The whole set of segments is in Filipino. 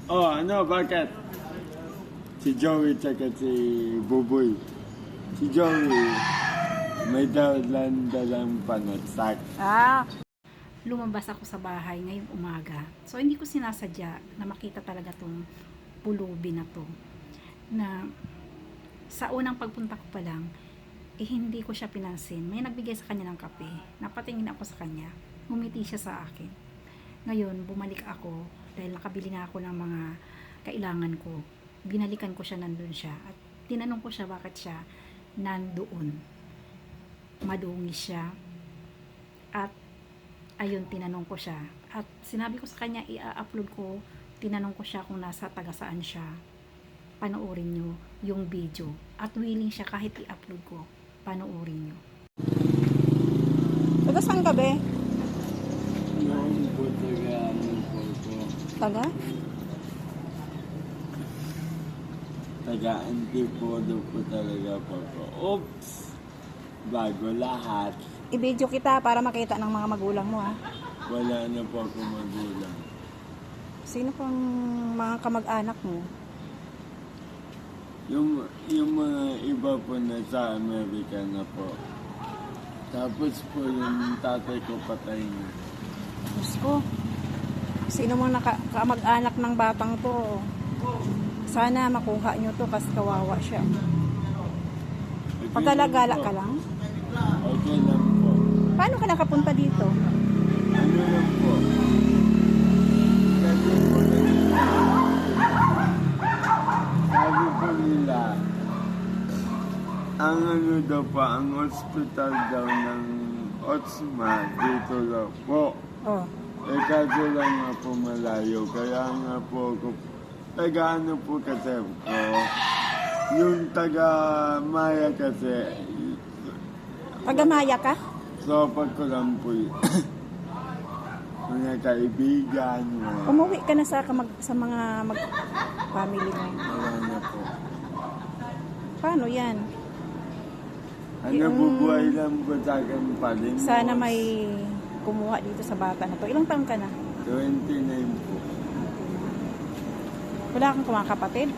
Oh, ano, bakit? Si Joey tsaka si Buboy. Si Joey, may dalang panatsak. Lumabas ako sa bahay ngayong umaga. So, hindi ko sinasadya na makita talaga tong pulubi na to. Na sa unang pagpunta ko pa lang, hindi ko siya pinansin. May nagbigay sa kanya ng kape. Napatingin ako sa kanya. Ngumiti siya sa akin. Ngayon, bumalik ako dahil nakabili na ako ng mga kailangan ko. Binalikan ko siya, nandun siya. At tinanong ko siya bakit siya nandoon. Madungis siya. At ayun, tinanong ko siya. At sinabi ko sa kanya, i-upload ko. Tinanong ko siya kung nasa taga saan siya. Panoorin nyo yung video. At willing siya kahit i-upload ko. Panoorin nyo. Taga saan ka, be? Yung po taga, ano po ko. Taga? Taga Antipodo po talaga po ko. Oops! Bago lahat. I-video kita para makita ng mga magulang mo, ha? Wala na po ako magulang. Sino pang mga kamag-anak mo? Yung mga iba po na sa Amerika na po. Tapos po yung tatay ko patay na. Diyos ko. Sino mga kamag-anak ng batang to? Sana makuha nyo to kasi kawawa siya. Paggalagala ka lang? Okay lang po. Paano ka nakapunta dito? Ano lang po? Kasi po sabi po nila, ang ano daw po, ang hospital daw ng Otsma dito daw po. Oh. Eh kaso lang nga po malayo, kaya nga po ako, taga ano po kasi po, yung taga Maya kasi, Taga-Maya ka? so pag ko lang po mga kaibigan, Umuwi ka na sa mga family mo. wala na po. Paano yan? Ano po buhay lang po sa akin pa rin. Sana may kumuha dito sa bata na to. Ilang taon ka na? 29 po. Wala kang kumakapatid?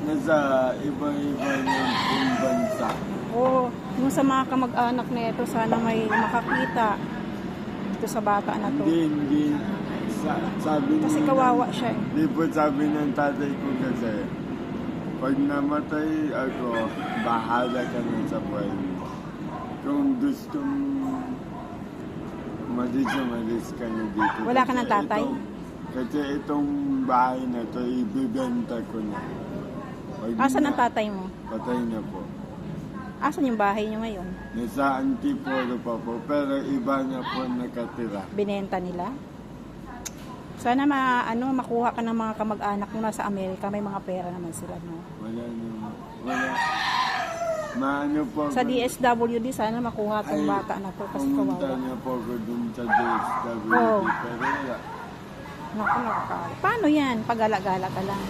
Nasa iba-iba ng pong bansa. Oo, yung sa mga kamag-anak na ito, sana may makakita dito sa bata na to. Hindi. Sabi Kasi niya- kawawa siya eh. Hindi po sabi ng tatay ko kasi, pag namatay ako, bahala ka na sa buhay mo. Kung gustong umalis ka na dito. Wala ka ng tatay? Kasi itong bahay na to, ibibenta ko na. Asan ang tatay mo? Patay na po. Asan yung bahay niyo ngayon? Nasa Antipolo pa po, pero iba na po nakatira. Binenta nila? Sana makuha ka ng mga kamag-anak mo nasa Amerika. May mga pera naman sila, no? Wala naman. Wala. Maano po Sa ako- DSWD, sana makuha tong Ay, bata na to kasi pumunta kawawa. na po ako dun sa DSWD, Oo. pero wala. Naku, nakakala. Paano yan? Pagala-gala ka lang.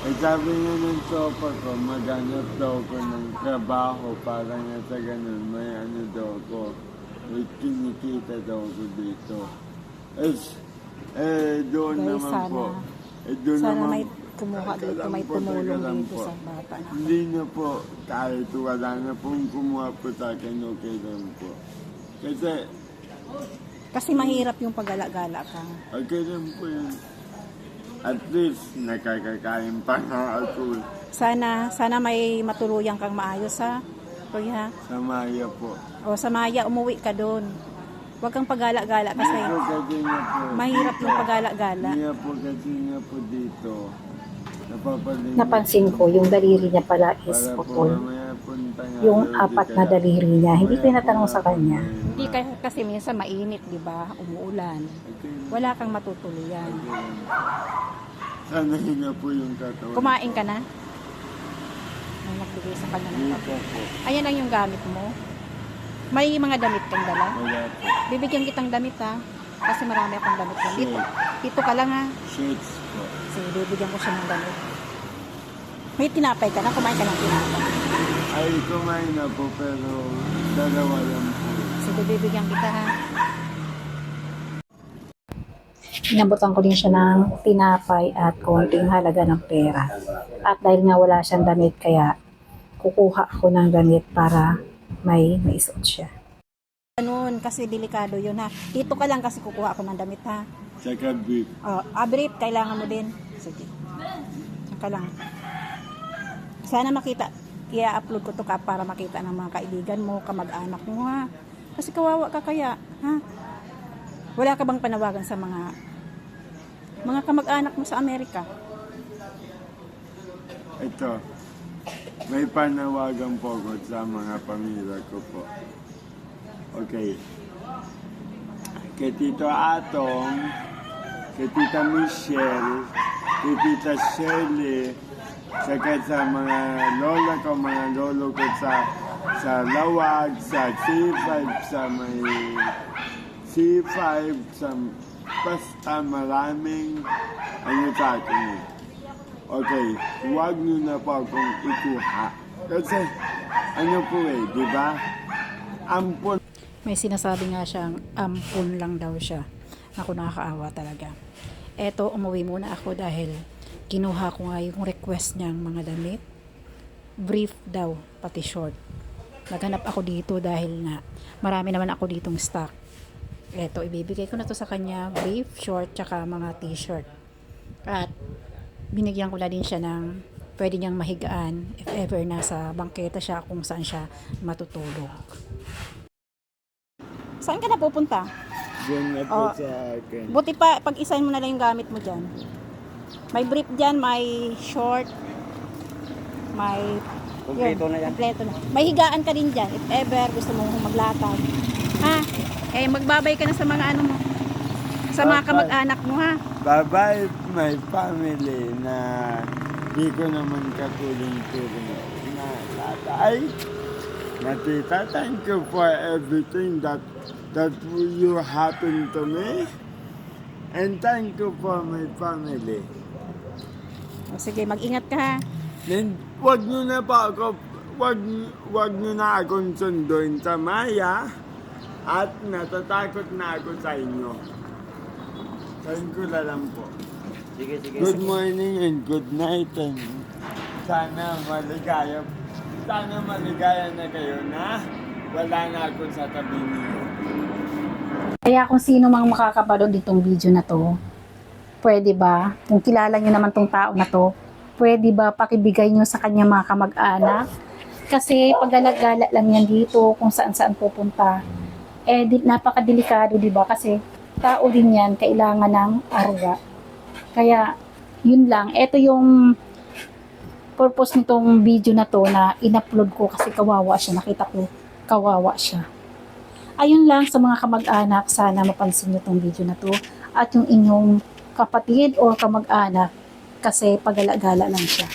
Eh sabi nga ng sopa ko, maghanap daw ko ng trabaho para nga sa ganun, may ano daw ko, may kinikita daw ko dito. Doon Guys, naman sana- po. Doon Sana naman, may kumuha Teka dito, lang may po, tumulong teka lang dito po. sa bata na to. Hindi na po, kahit wala na pong kumuha po sa akin, okay lang po. Kasi mahirap yung pagala-gala ka. Okay lang po yun. At least, nakakakain pa na ako Sana may matuluyan kang maayos, ha? Kuya. sa Maya po. O sa Maya, umuwi ka doon. Huwag kang pagala-gala kasi Dito kasi nga po. mahirap yung pagala-gala. Nga po kasi nga po dito. Napapalingat. Napansin ko, yung daliri niya pala is Para po putol. mamaya punta nga Yung daw, apat di na kaya- daliri niya, hindi ko mamaya tinatanong po sa kanya. Hindi kasi minsan mainit, di ba? Umuulan. Okay lang. Wala kang matutuluyan. Okay lang. Sana na po yung katawan. Kumain ka na? May nagbigay sa kanya ng Hindi kape. po po. Ayan lang yung gamit mo. May mga damit kang dala. Wala po. Bibigyan kitang damit, ha? Kasi marami akong damit yan. Dito, Shirts. dito ka lang, ha? Shirts po. Sige, bibigyan ko siya ng damit. May tinapay ka na? Kumain ka ng tinapay. Ay, kumain na po pero dalawa lang po. Sige, bibigyan kita, ha? Inabutan ko din siya ng tinapay at konting halaga ng pera. At dahil nga wala siyang damit, kaya kukuha ako ng damit para may maisuot siya. Ganun, kasi delikado yun ha. Dito ka lang kasi kukuha ako ng damit ha. Tsaka beef. Brief, kailangan mo din. Sige. Diyan ka lang. Sana makita, i-upload ko to para makita ng mga kaibigan mo, kamag-anak mo ha. Kasi kawawa ka kaya, ha? Wala ka bang panawagan sa mga kamag-anak mo sa Amerika? Ito, may panawagan po ko sa mga pamilya ko po. Okay. Kay Tito Atong, kay Tita Michelle, kay Tita Shirley, saka sa mga lola ko, mga lolo ko sa Lawag, sa C5, sa may C5, sa basta maraming ano sa akin eh. Okay, huwag nyo na po akong ikuha. Kasi ano po eh, di ba? Ampun. May sinasabi nga siyang ampun lang daw siya. Ako, nakakaawa talaga. Eto, umuwi muna ako dahil kinuha ko nga yung request niyang mga damit. Brief daw, pati short. Naghanap ako dito dahil nga marami naman ako ditong stock. Eto, ibibigay ko na to sa kanya, brief, short, tsaka mga t-shirt. At binigyan ko na din siya ng pwede niyang mahigaan if ever nasa bangketa siya kung saan siya matutulog. Saan ka na pupunta? Diyan na po sa akin. Buti pa, pag-isahin mo na lang yung gamit mo dyan. May brief dyan, may short, may... Kompleto na yan. Kompleto na. May higaan ka din dyan, if ever gusto mo maglatag. Ha? Magbabay ka na sa mga ano mo. Sa mga Bye-bye. kamag-anak mo, ha? Bye-bye, my family na di ko naman katulong-tulong na tatay. Na tita, thank you for everything that you happened to me. And thank you for my family. O, sige, mag-ingat ka, ha? Then, wag nyo na pa ako, wag nyo na akong sunduin sa Maya at natatakot na ako sa inyo. Sabihin ko na lang po. Sige, sige. Good morning and good night and sana maligaya na kayo na wala na ako sa tabi niyo. Kaya kung sino mang makakapanood ditong video na to, pwede ba, kung kilala nyo naman tong tao na to, pwede ba pakibigay nyo sa kanya mga kamag-anak? Kasi paggalagala lang yan dito, kung saan-saan pupunta. Napakadelikado, di ba? Kasi tao din yan, kailangan ng arwa. Kaya, yun lang. Ito yung purpose nitong video na to na in-upload ko kasi kawawa siya. Nakita ko, kawawa siya. Ayun lang sa mga kamag-anak, sana mapansin nyo tong video na to. At yung inyong kapatid o kamag-anak, kasi pagala-gala lang siya.